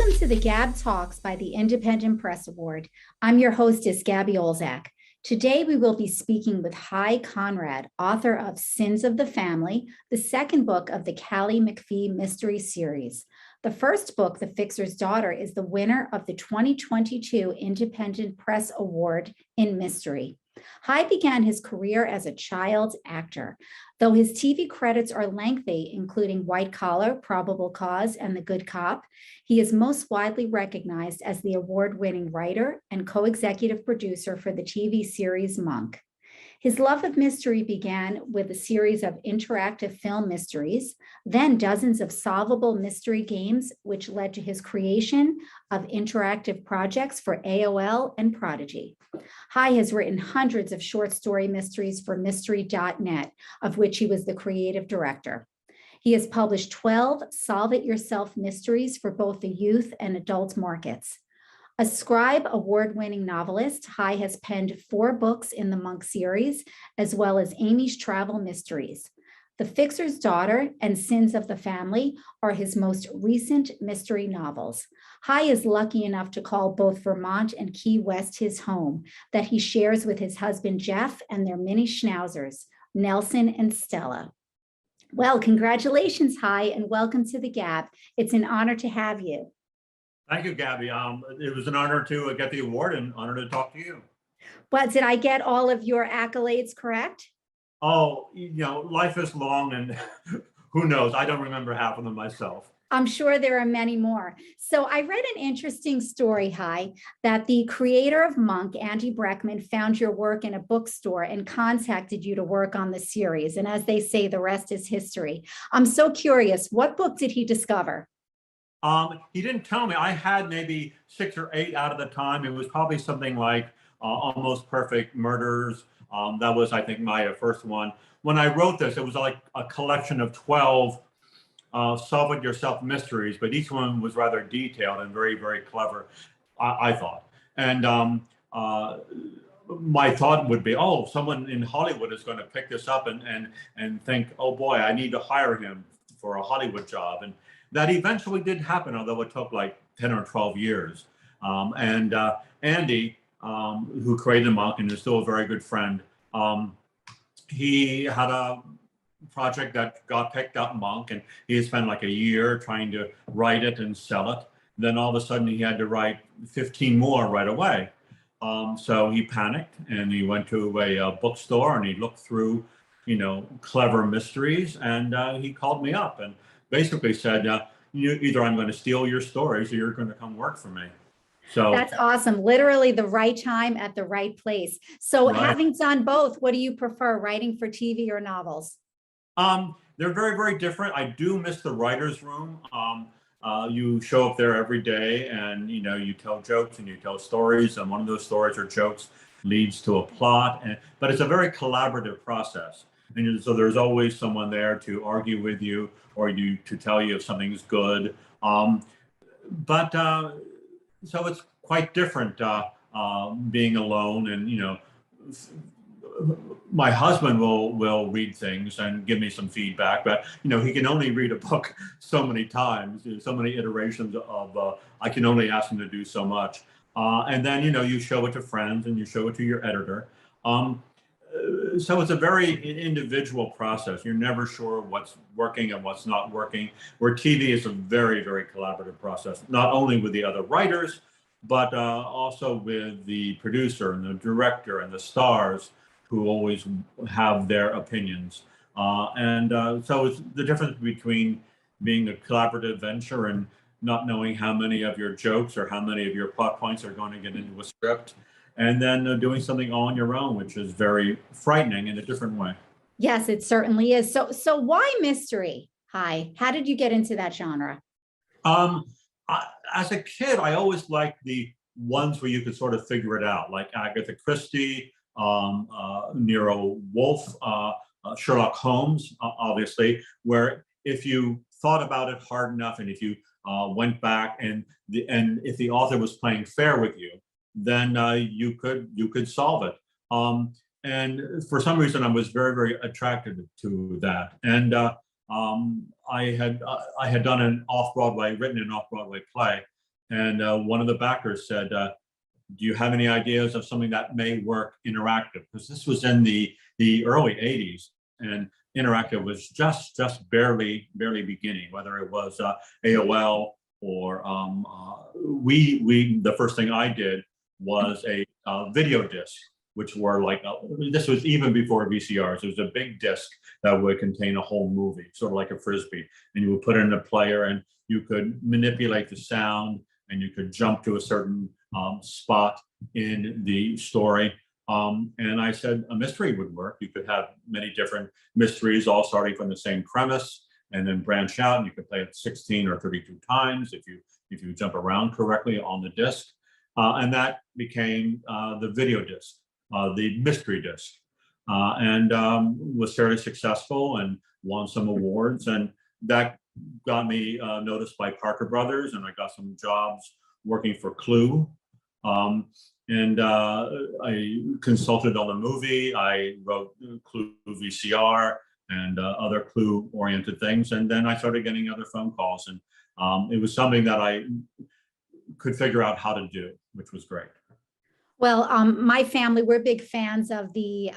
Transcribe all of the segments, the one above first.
Welcome to the GAB Talks by the Independent Press Award. I'm your hostess, Gabby Olzak. Today, we will be speaking with Hy Conrad, author of Sins of the Family, the second book of the Callie McPhee mystery series. The first book, The Fixer's Daughter, is the winner of the 2022 Independent Press Award in Mystery. Hy began his career as a child actor. Though his TV credits are lengthy, including White Collar, Probable Cause, and The Good Cop, he is most widely recognized as the award-winning writer and co-executive producer for the TV series Monk. His love of mystery began with a series of interactive film mysteries, then dozens of solvable mystery games, which led to his creation of interactive projects for AOL and Prodigy. Hy has written hundreds of short story mysteries for Mystery.net, of which he was the creative director. He has published 12 Solve It Yourself mysteries for both the youth and adult markets. A Scribe Award-winning novelist, Hy has penned 4 books in the Monk series, as well as Amy's Travel Mysteries. The Fixer's Daughter and Sins of the Family are his most recent mystery novels. Hy is lucky enough to call both Vermont and Key West his home, that he shares with his husband Jeff and their mini schnauzers, Nelson and Stella. Well, congratulations, Hy, and welcome to the GAB. It's an honor to have you. Thank you, Gabby. It was an honor to get the award and honor to talk to you. But did I get all of your accolades correct? Oh, life is long and who knows? I don't remember half of them myself. I'm sure there are many more. So I read an interesting story, Hy, that the creator of Monk, Andy Breckman, found your work in a bookstore and contacted you to work on the series. And as they say, the rest is history. I'm so curious, what book did he discover? He didn't tell me. I had maybe 6 or 8 out of the time. It was probably something like Almost Perfect Murders. That was, I think, my first one. When I wrote this, it was like a collection of 12 Solve It Yourself mysteries, but each one was rather detailed and very, very clever, I thought. And my thought would be, oh, someone in Hollywood is going to pick this up and think, oh boy, I need to hire him for a Hollywood job. And that eventually did happen, although it took like 10 or 12 years. Andy, who created Monk and is still a very good friend, he had a project that got picked up, Monk, and he spent like a year trying to write it and sell it. Then all of a sudden he had to write 15 more right away. So he panicked and he went to a bookstore and he looked through, clever mysteries, and he called me up and basically said, either I'm going to steal your stories or you're going to come work for me. So that's awesome. Literally the right time at the right place. So right. Having done both, what do you prefer, writing for TV or novels? They're very, very different. I do miss the writer's room. You show up there every day and, you tell jokes and you tell stories. And one of those stories or jokes leads to a plot. But it's a very collaborative process. And so there's always someone there to argue with you or to tell you if something's good. So it's quite different being alone. And, my husband will read things and give me some feedback, but, he can only read a book so many times, so many iterations of, I can only ask him to do so much. And then, you show it to friends and you show it to your editor. So it's a very individual process. You're never sure what's working and what's not working, where TV is a very, very collaborative process, not only with the other writers, but also with the producer and the director and the stars who always have their opinions. So it's the difference between being a collaborative venture and not knowing how many of your jokes or how many of your plot points are going to get into a script, and then doing something all on your own, which is very frightening in a different way. Yes, it certainly is. So why mystery, Hy? How did you get into that genre? As a kid, I always liked the ones where you could sort of figure it out, like Agatha Christie, Nero Wolfe, Sherlock Holmes, obviously, where if you thought about it hard enough and if you went back and if the author was playing fair with you, then you could solve it. And for some reason, I was very, very attracted to that. And I had done written an off-Broadway play And one of the backers said, do you have any ideas of something that may work interactive? Because this was in the early 80s, and interactive was just barely beginning, whether it was AOL or the first thing I did was a video disc, which were like, this was even before VCRs. It was a big disc that would contain a whole movie, sort of like a Frisbee. And you would put it in a player and you could manipulate the sound and you could jump to a certain spot in the story. And I said a mystery would work. You could have many different mysteries all starting from the same premise and then branch out, and you could play it 16 or 32 times if you jump around correctly on the disc. And that became the video disc, the mystery disc, and was fairly successful and won some awards. And that got me noticed by Parker Brothers, and I got some jobs working for Clue. And I consulted on the movie. I wrote Clue VCR and other Clue-oriented things. And then I started getting other phone calls, and it was something that I could figure out how to do, which was great. Well, my family, we're big fans of the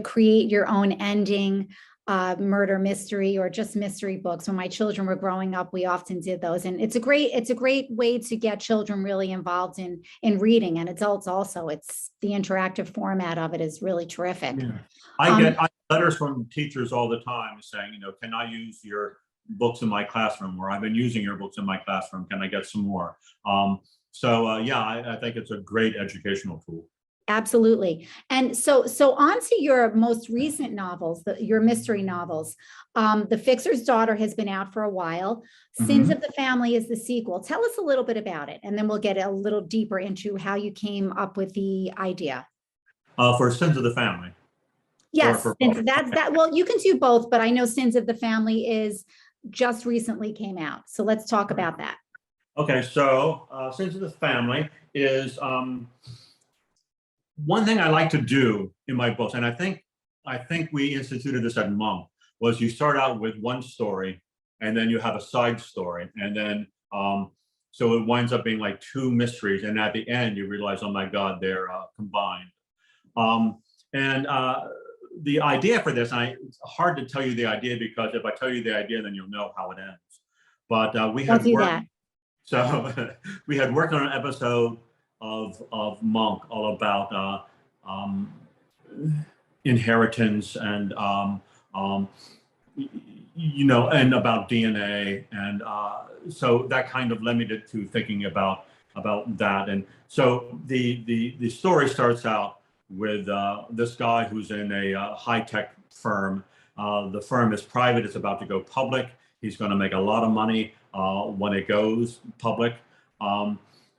create your own ending murder mystery or just mystery books. When my children were growing up, we often did those, and it's a great way to get children really involved in reading, and adults also. It's the interactive format of it is really terrific. Yeah. I get letters from teachers all the time saying, can I use your books in my classroom, or I've been using your books in my classroom, can I get some more? Yeah, I think it's a great educational tool. Absolutely. And so on to your most recent novels, your mystery novels. The Fixer's Daughter has been out for a while. Sins of the Family is the sequel. Tell us a little bit about it, and then we'll get a little deeper into how you came up with the idea. For Sins of the Family. Yes, well, you can do both, but I know Sins of the Family is just recently came out. So let's talk about that. Okay, so Sins of the Family is one thing I like to do in my books, and I think we instituted this at Monk, was you start out with one story and then you have a side story, and then so it winds up being like two mysteries, and at the end you realize, oh my God, they're combined. The idea for this, it's hard to tell you the idea, because if I tell you the idea, then you'll know how it ends. But we had worked, so we had worked on an episode of Monk all about inheritance and and about DNA, and so that kind of led me to thinking about that. And so the story starts out with this guy who's in a high-tech firm. The firm is private. It's about to go public. He's going to make a lot of money when it goes public.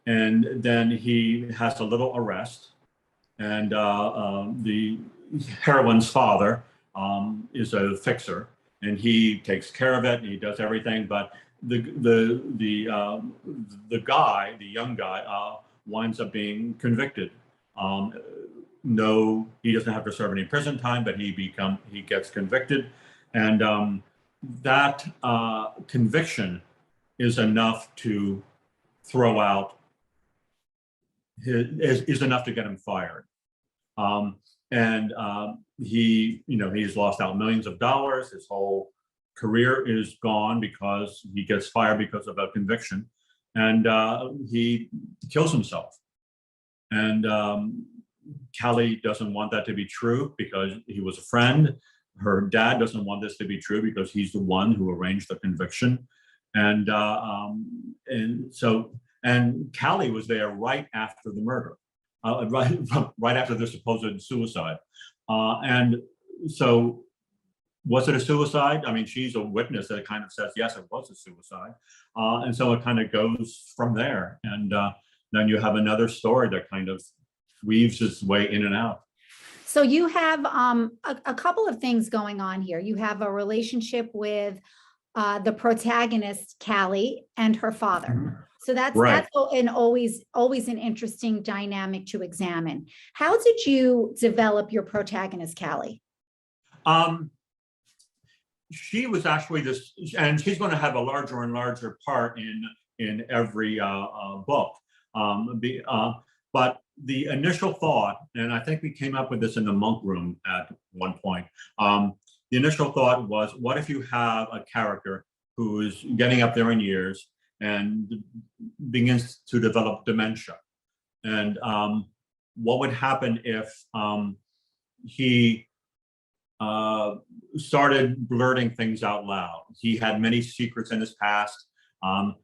And then he has a little arrest. And the heroine's father is a fixer, and he takes care of it, and he does everything. But the young guy, winds up being convicted. No, he doesn't have to serve any prison time, but he gets convicted, and that conviction is enough to throw out is enough to get him fired. He's lost out millions of dollars. His whole career is gone because he gets fired because of a conviction, and he kills himself. And Callie doesn't want that to be true because he was a friend. Her dad doesn't want this to be true because he's the one who arranged the conviction. And Callie was there right after the murder, right after the supposed suicide. And so, was it a suicide? I mean, she's a witness that kind of says, yes, it was a suicide. And so it kind of goes from there. And then you have another story that kind of weaves its way in and out. So you have a couple of things going on here. You have a relationship with the protagonist, Callie, and her father. So that's always an interesting dynamic to examine. How did you develop your protagonist, Callie? She was actually this, and she's going to have a larger and larger part in every book. But the initial thought, and I think we came up with this in the monk room at one point, the initial thought was, what if you have a character who is getting up there in years and begins to develop dementia? And what would happen if he started blurting things out loud? He had many secrets in his past.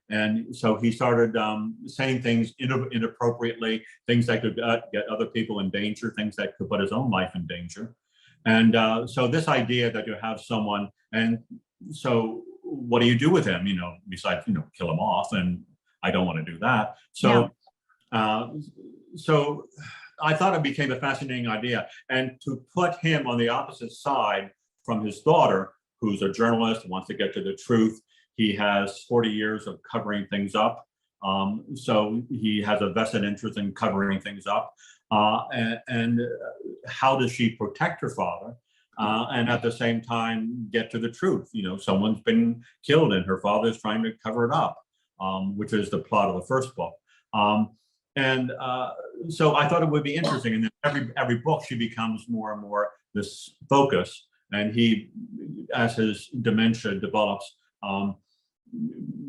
And so he started saying things inappropriately, things that could get other people in danger, things that could put his own life in danger. And so this idea that you have someone, and so what do you do with him, besides, kill him off? And I don't want to do that. So, so I thought it became a fascinating idea. And to put him on the opposite side from his daughter, who's a journalist, wants to get to the truth. He has 40 years of covering things up. So he has a vested interest in covering things up. And how does she protect her father? And at the same time, get to the truth? Someone's been killed and her father is trying to cover it up, which is the plot of the first book. So I thought it would be interesting. And then every book, she becomes more and more this focus. And he, as his dementia develops,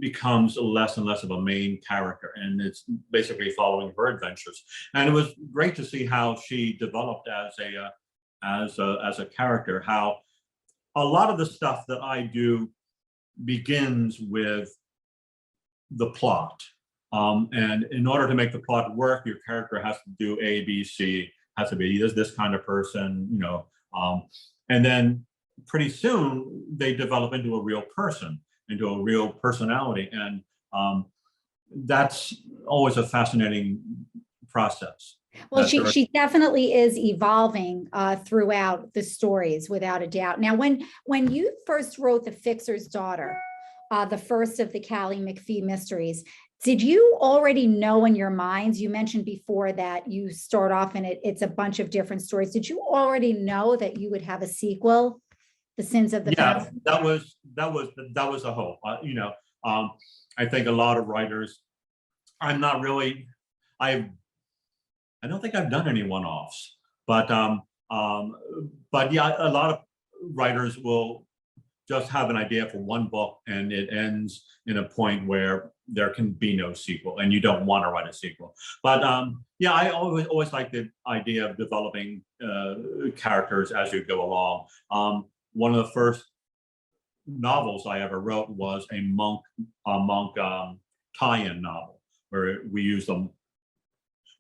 becomes less and less of a main character, and it's basically following her adventures. And it was great to see how she developed as a character. How a lot of the stuff that I do begins with the plot, and in order to make the plot work, your character has to do A, B, C. Has to be this kind of person, and then pretty soon they develop into a real person, into a real personality. And that's always a fascinating process. Well, she definitely is evolving throughout the stories, without a doubt. Now, when you first wrote The Fixer's Daughter, the first of the Callie McPhee mysteries, did you already know in your minds, you mentioned before that you start off and it's a bunch of different stories. Did you already know that you would have a sequel? The Sins of the Family? That was the hope. I think a lot of writers, I don't think I've done any one-offs, but yeah, a lot of writers will just have an idea for one book and it ends in a point where there can be no sequel and you don't want to write a sequel. But yeah, I always like the idea of developing characters as you go along. One of the first novels I ever wrote was a monk tie-in novel, where we used the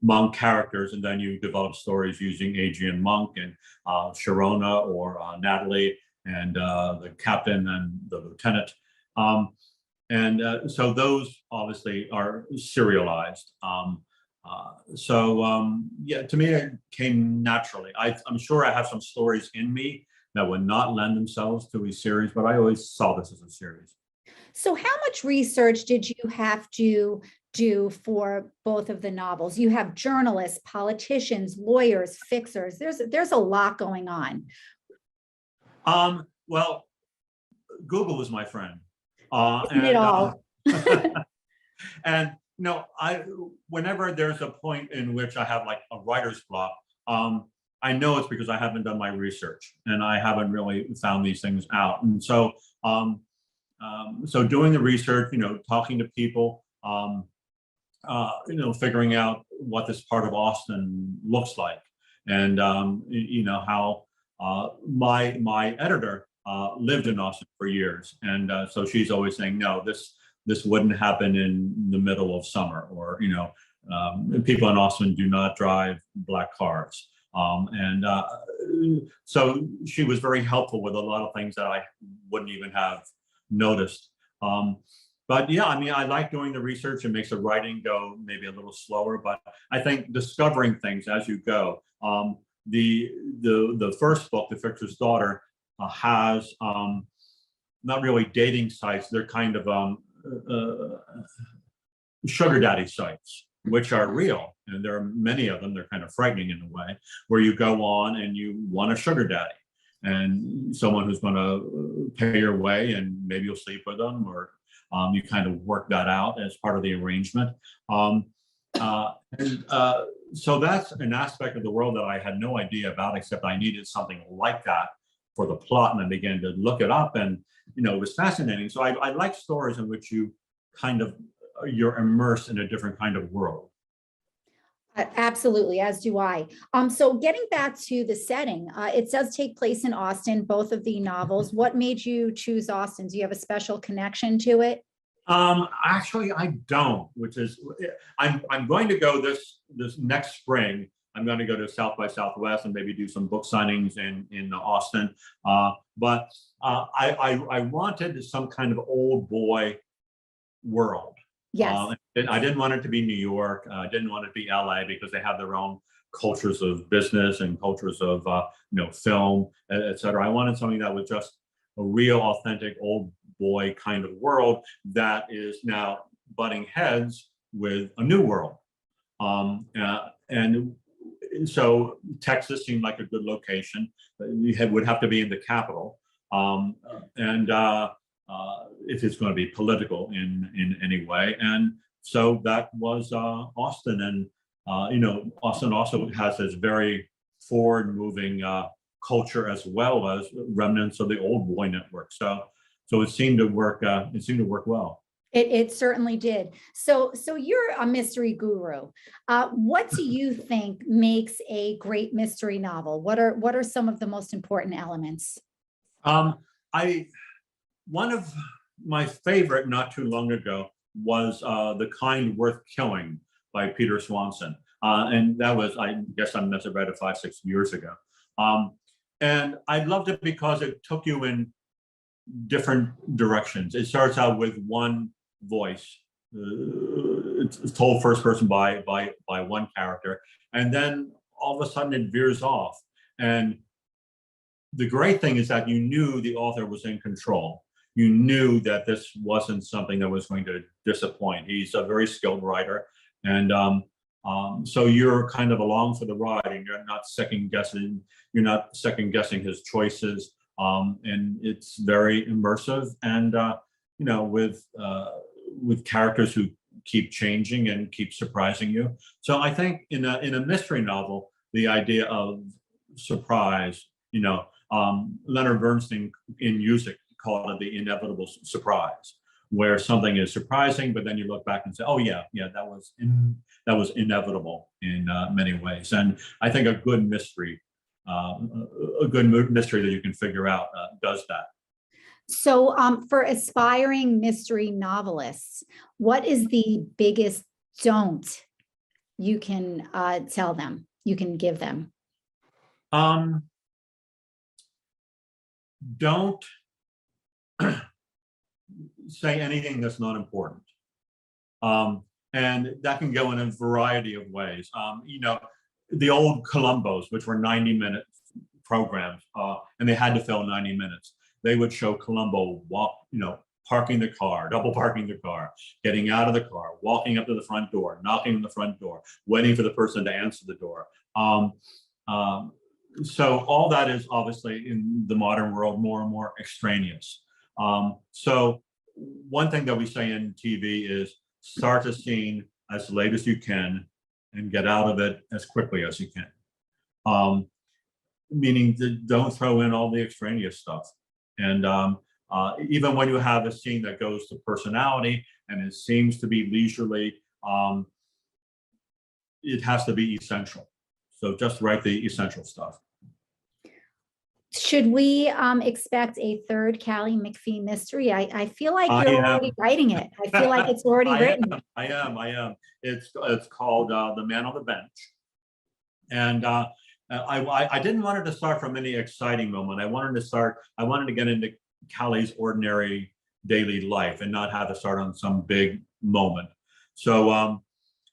monk characters, and then you develop stories using Adrian Monk and Sharona or Natalie and the captain and the lieutenant. So those obviously are serialized. Yeah, to me, it came naturally. I'm sure I have some stories in me that would not lend themselves to a series, but I always saw this as a series. So how much research did you have to do for both of the novels? You have journalists, politicians, lawyers, fixers. There's a lot going on. Well, Google is my friend. Isn't it all? And whenever there's a point in which I have like a writer's block, I know it's because I haven't done my research and I haven't really found these things out. And so, so doing the research, talking to people, figuring out what this part of Austin looks like, and how my editor lived in Austin for years, and so she's always saying, no, this wouldn't happen in the middle of summer, or people in Austin do not drive black cars. So she was very helpful with a lot of things that I wouldn't even have noticed. But yeah, I like doing the research. It makes the writing go maybe a little slower, but I think discovering things as you go. The first book, The Fixer's Daughter, has not really dating sites. They're kind of sugar daddy sites, which are real. And there are many of them. They're kind of frightening in a way, where you go on and you want a sugar daddy and someone who's going to pay your way, and maybe you'll sleep with them, or You kind of work that out as part of the arrangement. So that's an aspect of the world that I had no idea about, except I needed something like that for the plot, and I began to look it up, and it was fascinating. So I like stories in which you're immersed in a different kind of world. Absolutely, as do I. So getting back to the setting, it does take place in Austin, both of the novels. What made you choose Austin? Do you have a special connection to it? Actually, I don't. Which is, I'm going to go this next spring. I'm going to go to South by Southwest and maybe do some book signings in Austin. But I wanted some kind of old boy world. Yes. I didn't want it to be New York. I didn't want it to be LA, because they have their own cultures of business and cultures of film, et cetera. I wanted something that was just a real, authentic old boy kind of world that is now butting heads with a new world. And so Texas seemed like a good location. Would have to be in the capital. If it's going to be political in any way. And so that was Austin. And, Austin also has this very forward moving culture, as well as remnants of the old boy network. So it seemed to work. It seemed to work well. It certainly did. So you're a mystery guru. What do you think makes a great mystery novel? What are some of the most important elements? One of my favorite not too long ago was The Kind Worth Killing by Peter Swanson. And that was, I guess I must have read it 5-6 years ago. And I loved it because it took you in different directions. It starts out with one voice. It's told first person by one character. And then all of a sudden it veers off. And the great thing is that you knew the author was in control. You knew that this wasn't something that was going to disappoint. He's a very skilled writer. And so you're kind of along for the ride, and you're not second guessing his choices. And it's very immersive, and with characters who keep changing and keep surprising you. So I think in a mystery novel, the idea of surprise, Leonard Bernstein in Music called it the inevitable surprise, where something is surprising, but then you look back and say, oh yeah, that was inevitable in many ways. And I think a good mystery that you can figure out does that. So for aspiring mystery novelists, what is the biggest don't you can tell them, you can give them? Don't say anything that's not important. And that can go in a variety of ways. The old Columbos, which were 90-minute programs, and they had to fill 90 minutes. They would show Columbo parking the car, double parking the car, getting out of the car, walking up to the front door, knocking on the front door, waiting for the person to answer the door. So all that is obviously in the modern world more and more extraneous. So one thing that we say in TV is start the scene as late as you can and get out of it as quickly as you can. Meaning that don't throw in all the extraneous stuff. And even when you have a scene that goes to personality and it seems to be leisurely, it has to be essential. So just write the essential stuff. Should we expect a third Callie McPhee mystery? I feel like you're already writing it. I feel like it's already written. I am. It's called The Man on the Bench. And I didn't want it to start from any exciting moment. I wanted to get into Callie's ordinary daily life and not have to start on some big moment. So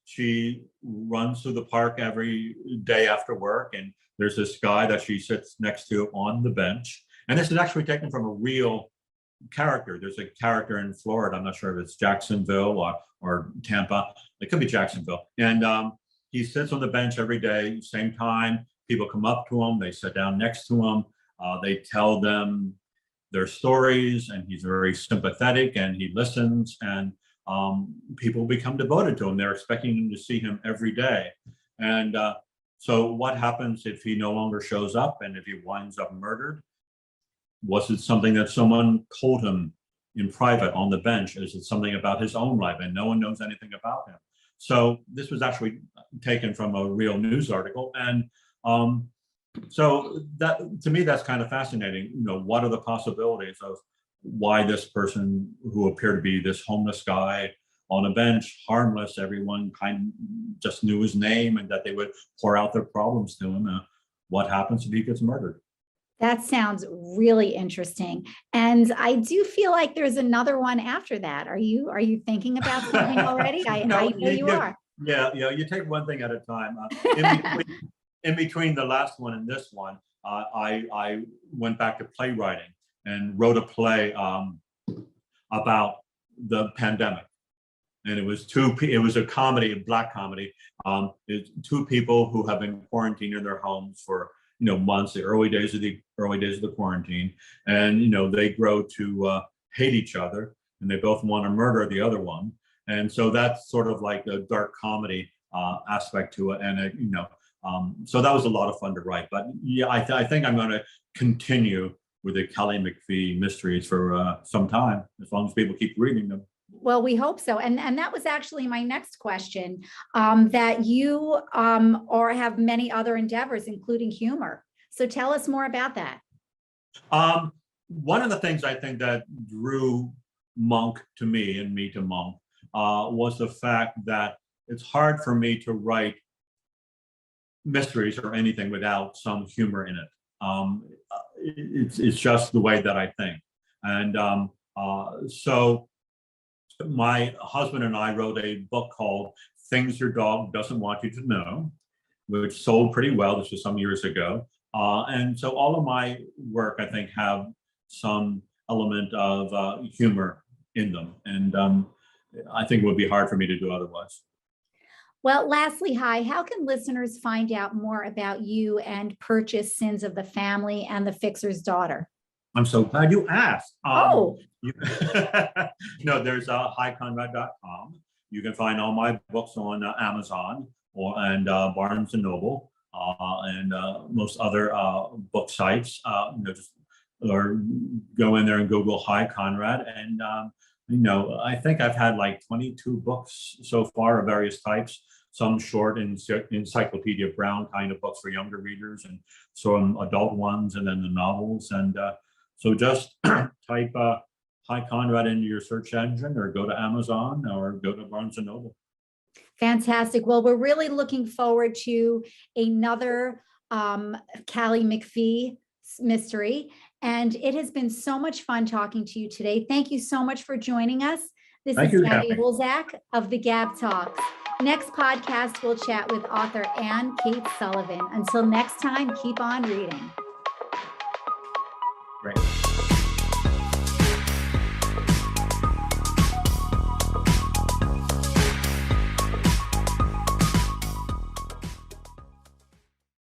she runs through the park every day after work, and there's this guy that she sits next to on the bench. And this is actually taken from a real character. There's a character in Florida. I'm not sure if it's Jacksonville or Tampa. It could be Jacksonville. And he sits on the bench every day, same time. People come up to him. They sit down next to him. They tell them their stories, and he's very sympathetic, and he listens, and people become devoted to him. They're expecting to see him every day. And so what happens if he no longer shows up and if he winds up murdered? Was it something that someone told him in private on the bench? Is it something about his own life and no one knows anything about him? So this was actually taken from a real news article. And so that, to me, that's kind of fascinating. You know, what are the possibilities of why this person who appeared to be this homeless guy on a bench, harmless, everyone kind of just knew his name and that they would pour out their problems to him. What happens if he gets murdered? That sounds really interesting. And I do feel like there's another one after that. Are you thinking about something already? I know you are. Yeah, you take one thing at a time. In between the last one and this one, I went back to playwriting and wrote a play about the pandemic. And it was a comedy, a Black comedy. It's two people who have been quarantined in their homes for months, the early days of the quarantine, and they grow to hate each other, and they both want to murder the other one. And so that's sort of like a dark comedy aspect to it, and so that was a lot of fun to write. But yeah, I think I'm going to continue with the Kelly McPhee mysteries for some time, as long as people keep reading them. Well, we hope so. And that was actually my next question, that you or have many other endeavors, including humor. So tell us more about that. One of the things I think that drew Monk to me and me to Monk was the fact that it's hard for me to write mysteries or anything without some humor in it. It's just the way that I think. And so my husband and I wrote a book called Things Your Dog Doesn't Want You to Know, which sold pretty well. This was some years ago. And so all of my work, I think, have some element of humor in them. And I think it would be hard for me to do otherwise. Well, lastly, Hy, how can listeners find out more about you and purchase Sins of the Family and The Fixer's Daughter? I'm so glad you asked. No, there's hyconrad.com. You can find all my books on Amazon and Barnes and Noble and most other book sites. Or go in there and Google Hy Conrad. And I think I've had like 22 books so far of various types. Some short Encyclopedia Brown kind of books for younger readers, and some adult ones, and then the novels. And so just type Hy Conrad into your search engine, or go to Amazon, or go to Barnes and Noble. Fantastic. Well, we're really looking forward to another Kelly McPhee mystery. And it has been so much fun talking to you today. Thank you so much for joining us. This is Gabby Olzak of the GAB Talks. Next podcast, we'll chat with author Ann Kate Sullivan. Until next time, keep on reading. Great.